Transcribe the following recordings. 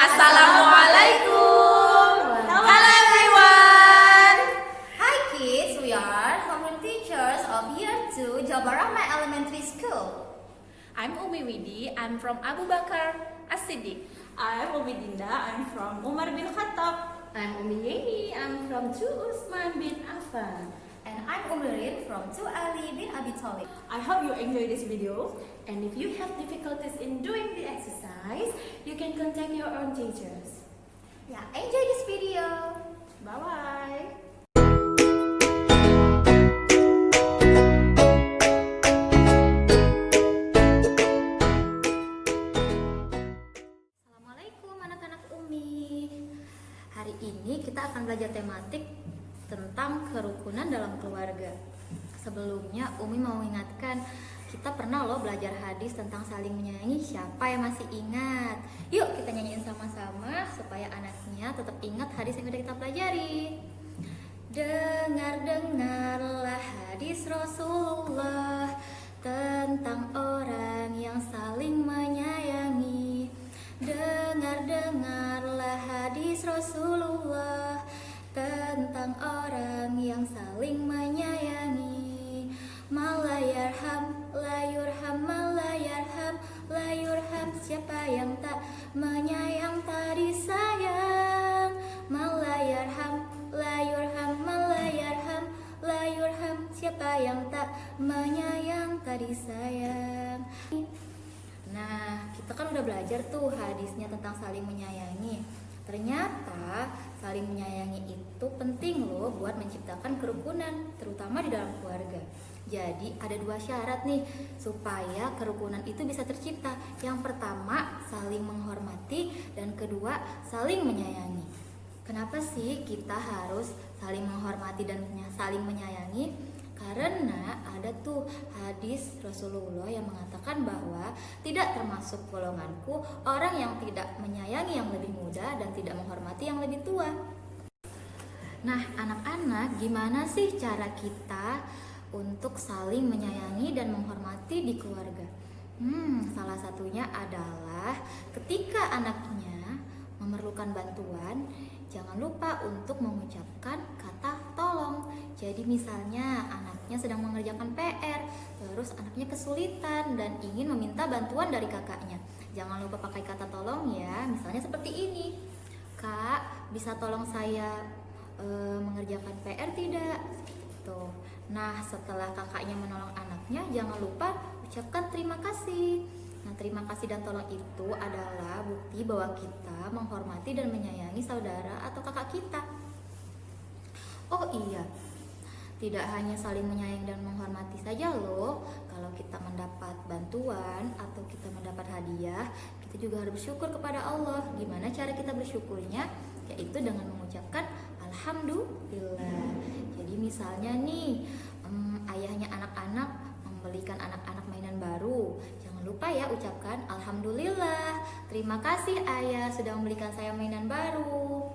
Assalamualaikum. Hello everyone. Hi kids, we are homeroom teachers of Year 2 Jabal Rahmah Elementary School. I'm Umi Widi. I'm from Abu Bakar As-Siddiq. I'm Umi Dinda. I'm from Umar bin Khattab. I'm Umi Yeni. I'm from Tu Usman bin Affan. And I'm Umirin from 2 Ali bin Abi Thalib. I hope you enjoy this video. And if you have difficulties in doing the exercise, you can contact your own teachers. Yeah, enjoy this video. Bye-bye. Assalamualaikum anak-anak Umi. Hari ini kita akan belajar tematik tentang kerukunan dalam keluarga. Sebelumnya Umi mau ingatkan, kita pernah loh belajar hadis tentang saling menyayangi. Siapa yang masih ingat? Yuk kita nyanyiin sama-sama supaya anaknya tetap ingat hadis yang udah kita pelajari. Dengar-dengarlah hadis Rasulullah tentang orang yang saling menyayangi. Dengar-dengarlah hadis Rasulullah tentang orang yang saling menyayangi. Malayarham, layurham, malayarham, layurham. Siapa yang tak menyayang tak disayang. Malayarham, layurham, malayarham, layurham. Siapa yang tak menyayang tak disayang. Nah, kita kan udah belajar tuh hadisnya tentang saling menyayangi. Ternyata saling menyayangi itu penting loh buat menciptakan kerukunan, terutama di dalam keluarga. Jadi ada 2 syarat nih supaya kerukunan itu bisa tercipta. Yang pertama saling menghormati dan kedua saling menyayangi. Kenapa sih kita harus saling menghormati dan saling menyayangi? Karena ada tuh hadis Rasulullah yang mengatakan bahwa tidak termasuk golonganku orang yang tidak menyayangi yang lebih muda dan tidak menghormati yang lebih tua. Nah, anak-anak, gimana sih cara kita untuk saling menyayangi dan menghormati di keluarga? Salah satunya adalah ketika anaknya memerlukan bantuan, jangan lupa untuk mengucapkan kata tolong. Jadi misalnya anaknya sedang mengerjakan PR, terus anaknya kesulitan dan ingin meminta bantuan dari kakaknya. Jangan lupa pakai kata tolong ya. Misalnya seperti ini. Kak, bisa tolong saya mengerjakan PR tidak? Tuh. Nah, setelah kakaknya menolong anaknya, jangan lupa ucapkan terima kasih. Nah, terima kasih dan tolong itu adalah bukti bahwa kita menghormati dan menyayangi saudara atau kakak kita. Oh iya, tidak hanya saling menyayangi dan menghormati saja loh. Kalau kita mendapat bantuan atau kita mendapat hadiah, kita juga harus bersyukur kepada Allah. Gimana cara kita bersyukurnya? Yaitu dengan mengucapkan Alhamdulillah. Jadi misalnya nih, ayahnya anak-anak membelikan anak-anak mainan baru. Jangan lupa ya ucapkan Alhamdulillah. Terima kasih ayah sudah membelikan saya mainan baru.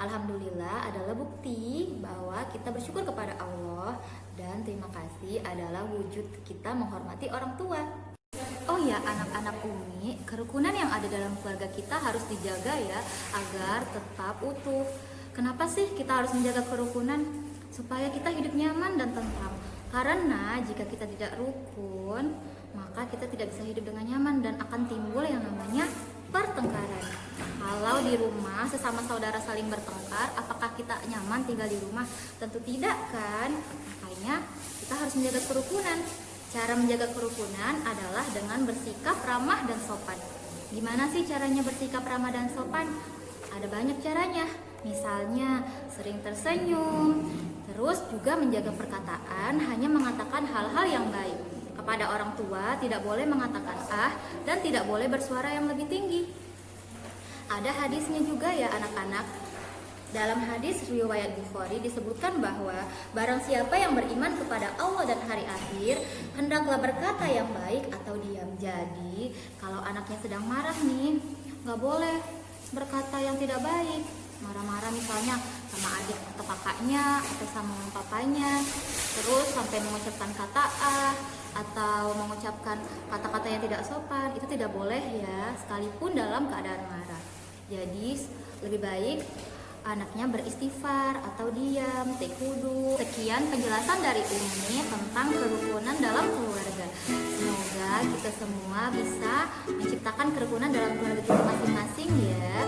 Alhamdulillah adalah bukti bahwa kita bersyukur kepada Allah dan terima kasih adalah wujud kita menghormati orang tua. Oh ya anak-anak Umi, kerukunan yang ada dalam keluarga kita harus dijaga ya agar tetap utuh. Kenapa sih kita harus menjaga kerukunan? Supaya kita hidup nyaman dan tentram. Karena jika kita tidak rukun, maka kita tidak bisa hidup dengan nyaman dan akan timbul yang namanya pertengkaran. Kalau di rumah sesama saudara saling bertengkar, apakah kita nyaman tinggal di rumah? Tentu tidak kan? Makanya kita harus menjaga kerukunan. Cara menjaga kerukunan adalah dengan bersikap ramah dan sopan. Gimana sih caranya bersikap ramah dan sopan? Ada banyak caranya. Misalnya sering tersenyum, terus juga menjaga perkataan, hanya mengatakan hal-hal yang baik. Kepada orang tua tidak boleh mengatakan dan tidak boleh bersuara yang lebih tinggi. Ada hadisnya juga ya anak-anak. Dalam hadis riwayat Bukhari disebutkan bahwa barang siapa yang beriman kepada Allah dan hari akhir, hendaklah berkata yang baik atau diam. Jadi kalau anaknya sedang marah nih, gak boleh berkata yang tidak baik. Marah-marah misalnya sama adik atau kakaknya atau sama papanya, terus sampai mengucapkan kata atau mengucapkan kata-kata yang tidak sopan, itu tidak boleh ya, sekalipun dalam keadaan marah. Jadi lebih baik anaknya beristighfar atau diam, take wudhu. Sekian penjelasan dari Umi tentang kerukunan dalam keluarga. Semoga kita semua bisa menciptakan kerukunan dalam keluarga kita masing-masing ya.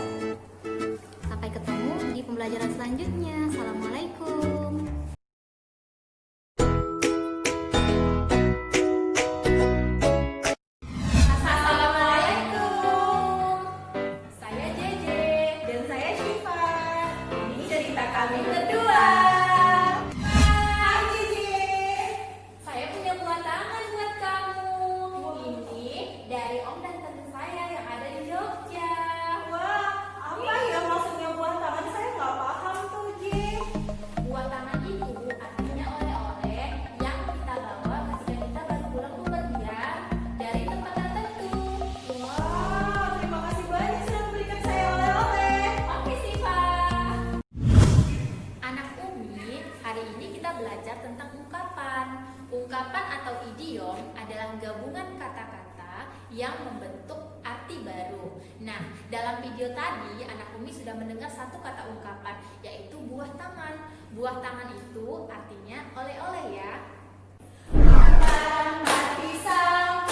Sampai ketemu di pembelajaran selanjutnya. Assalamualaikum. Saya JJ. Dan saya Syifa. Ini cerita kami berdua. Hai Cici. Saya punya buah tangan buat kamu. Ini dari om dan tante saya yang ada di Jogja. Wah, apa ya maksudnya buah tangan? Saya nggak paham tuh, Ji. Buah tangan itu artinya oleh-oleh yang kita bawa ketika kita baru pulang bepergian dari tempat tertentu. Wah, terima kasih banyak sudah memberikan saya oleh-oleh. Oke sih, Pak. Anak Umi, hari ini kita belajar tentang ungkapan. Ungkapan atau idiom adalah gabungan kata-kata yang membentuk arti baru. Nah, dalam video tadi anak Umi sudah mendengar satu kata ungkapan, yaitu buah tangan. Buah tangan itu artinya oleh-oleh ya.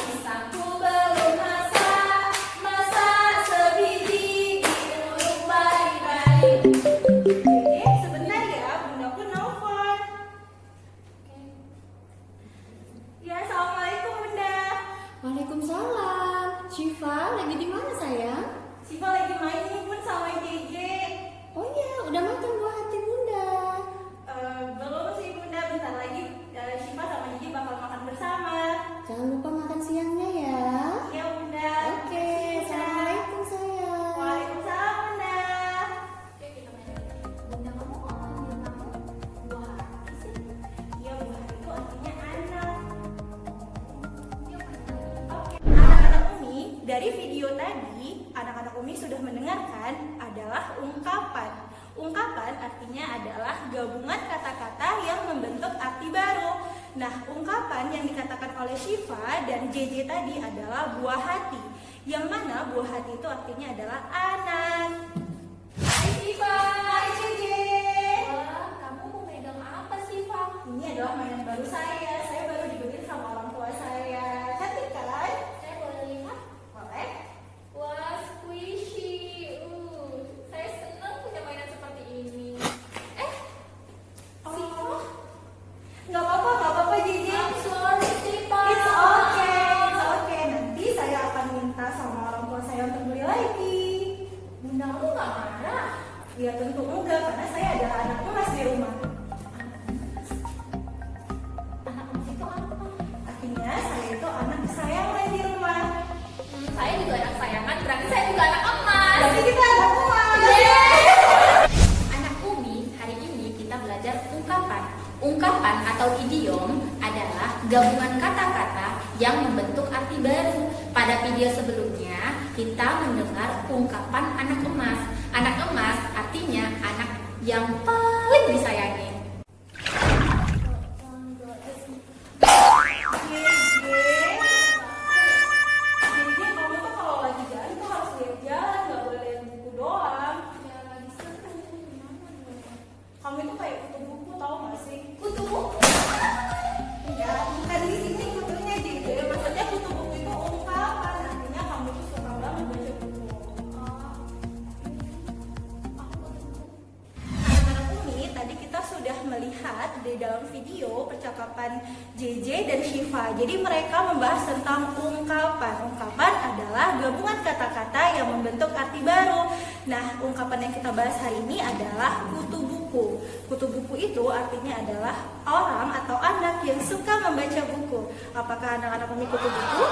Pisangku belum masak, masak sebiji di urung bari-bari. Cici, sebentar ya, bundaku nelfon. Ya, assalamualaikum Bunda. Waalaikumsalam. Syifa, lagi di mana sayang? Syifa lagi main nih Bun sama JJ. Oh iya, udah makan buah hati bunda. Belum sih Bunda, bentar lagi Syifa sama JJ bakal makan bersama. Jangan lupa makan siangnya ya. Iya Bunda. Oke, assalamualaikum sayang. Waalaikumsalam Bunda. Oke, kita main lagi. Bunda kamu kok panggil kamu buah hati sih? Iya, buah itu artinya anak. Yuk main lagi. Oke, anak-anak Umi, dari video tadi, anak-anak Umi sudah mendengarkan adalah ungkapan. Ungkapan artinya adalah gabungan kata-kata yang membentuk arti baru. Nah, ungkapan yang dikatakan oleh Syifa dan JJ tadi adalah buah hati. Yang mana buah hati itu artinya adalah anak. Hai Siva. Hai JJ. Wah, kamu mau megang apa sih, Pak? Ini adalah mainan baru saya. Saya baru dibeliin sama orang tua saya. Cantik kan? Saya boleh lihat? Boleh? Wah, squishy. Saya senang punya mainan seperti ini. Siva? Nggak apa-apa JJ. I'm sorry, Siva. It's okay. Nanti saya akan minta sama orang tua saya untuk beli lagi. Bunda kamu nggak marah? Ya tentu enggak, karena saya adalah anak emas di rumah. Anak emas itu apa? Artinya saya itu anak kesayangan di rumah. Saya juga anak sayangan, berarti saya juga anak emas. Berarti kita anak emas. Anak Umi, hari ini kita belajar ungkapan. Ungkapan atau idiom adalah gabungan kata-kata yang membentuk arti baru. Pada video sebelumnya, kita mendengar ungkapan anak emas. Anak emas artinya anak yang paling disayangi. Jadi kamu tuh kalau lagi jalan tuh harus lihat jalan, nggak boleh lihat buku doang. Ya, lagi seru. Gimana dong? Kamu itu kayak kutu buku, tahu nggak sih? Kutu buku? Ya, bukan di sini kutunya JJ. Maksudnya kutu buku itu ungkapan. Artinya kamu tuh suka banget baca buku. Anak-anak Umi, tadi kita sudah melihat di dalam video percakapan JJ dan Syifa. Jadi mereka membahas tentang ungkapan. Ungkapan adalah gabungan kata-kata yang membentuk arti baru. Nah, ungkapan yang kita bahas hari ini adalah kutu buku. Kutu buku itu artinya adalah orang atau anak yang suka membaca buku. Apakah anak-anak Umi kutu buku?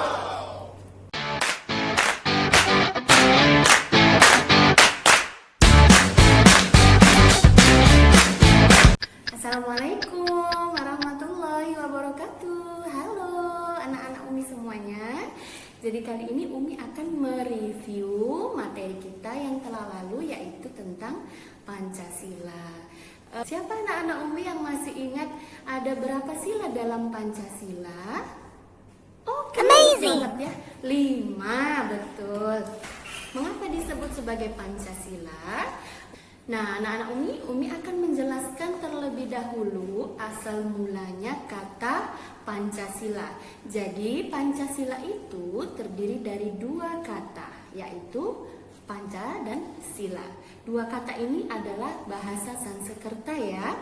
Assalamualaikum warahmatullahi wabarakatuh. Halo anak-anak Umi semuanya. Jadi kali ini Umi akan mereview materi kita yang telah lalu, yaitu tentang Pancasila. Siapa anak-anak Umi yang masih ingat ada berapa sila dalam Pancasila? Oke, Amazing. banget ya. 5, betul. Mengapa disebut sebagai Pancasila? Nah, anak-anak Umi akan menjelaskan terlebih dahulu asal mulanya kata Pancasila. Jadi, Pancasila itu terdiri dari dua kata, yaitu Panca dan Sila. Dua kata ini adalah bahasa Sanskerta ya.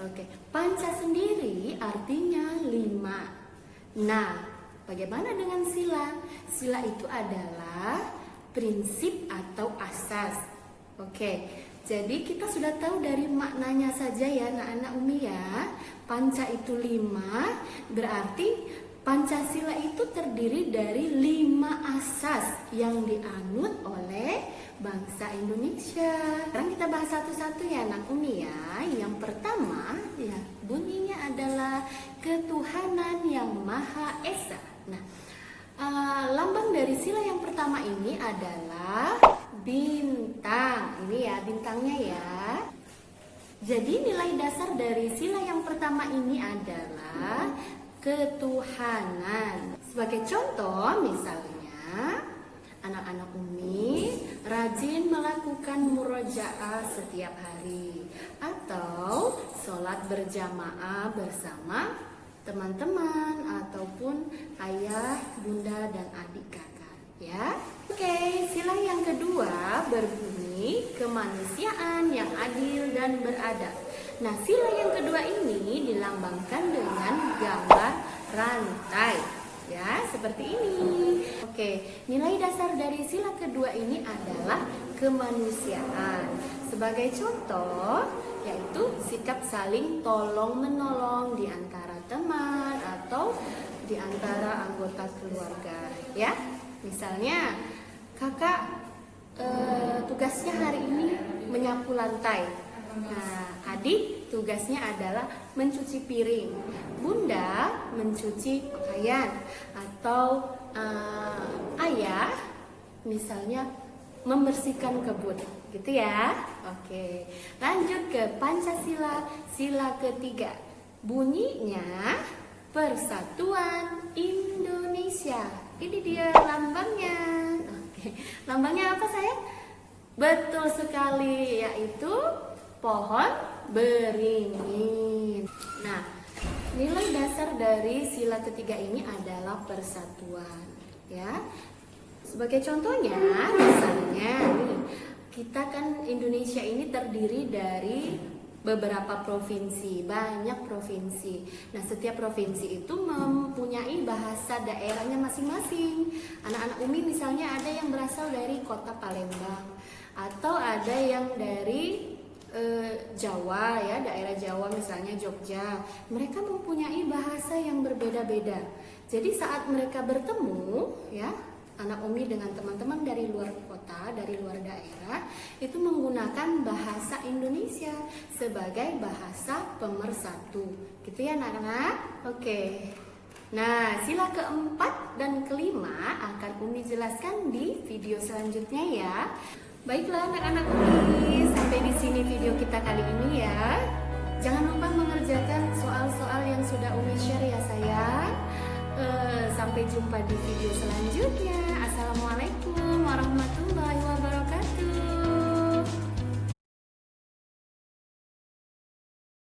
Oke, Panca sendiri artinya 5. Nah, bagaimana dengan Sila? Sila itu adalah prinsip atau asas. Oke, jadi kita sudah tahu dari maknanya saja ya anak-anak Umi ya. Panca itu 5, berarti Pancasila itu terdiri dari 5 asas yang dianut oleh bangsa Indonesia. Sekarang kita bahas satu-satu ya anak Umi ya. Yang pertama ya bunyinya adalah ketuhanan yang Maha Esa. Nah, lambang dari sila yang pertama ini adalah bintang. Ini ya bintangnya ya. Jadi nilai dasar dari sila yang pertama ini adalah ketuhanan. Sebagai contoh misalnya anak-anak Umi rajin melakukan murojaah setiap hari atau sholat berjamaah bersama teman-teman ataupun ayah, bunda, dan adik kakak ya. Oke, sila yang kedua berbunyi kemanusiaan yang adil dan beradab. Nah, sila yang kedua ini dilambangkan dengan gambar rantai ya, seperti ini. Oke, nilai dasar dari sila kedua ini adalah kemanusiaan. Sebagai contoh yaitu sikap saling tolong-menolong di antara teman atau di antara anggota keluarga ya. Misalnya kakak tugasnya hari ini menyapu lantai. Nah, adik tugasnya adalah mencuci piring, bunda mencuci pakaian, atau ayah misalnya membersihkan kebun, gitu ya. Oke, lanjut ke Pancasila, sila ketiga. Bunyinya Persatuan Indonesia. Ini dia lambangnya. Oke, lambangnya apa sayang? Betul sekali, yaitu pohon beringin. Nah, nilai dasar dari sila ketiga ini adalah persatuan ya. Sebagai contohnya, misalnya nih, kita kan Indonesia ini terdiri dari beberapa provinsi, banyak provinsi. Nah, setiap provinsi itu mempunyai bahasa daerahnya masing-masing. Anak-anak Umi misalnya ada yang berasal dari kota Palembang, atau ada yang dari Jawa ya, daerah Jawa misalnya Jogja. Mereka mempunyai bahasa yang berbeda-beda. Jadi saat mereka bertemu ya, anak Umi dengan teman-teman dari luar kota, dari luar daerah, itu menggunakan bahasa Indonesia sebagai bahasa pemersatu. Gitu ya anak-anak? Oke. Nah, sila keempat dan kelima akan Umi jelaskan di video selanjutnya ya. Baiklah anak-anak Umi, sampai di sini video kita kali ini ya. Jangan lupa mengerjakan soal-soal yang sudah Umi share ya sayang. Sampai jumpa di video selanjutnya. Assalamualaikum warahmatullahi wabarakatuh.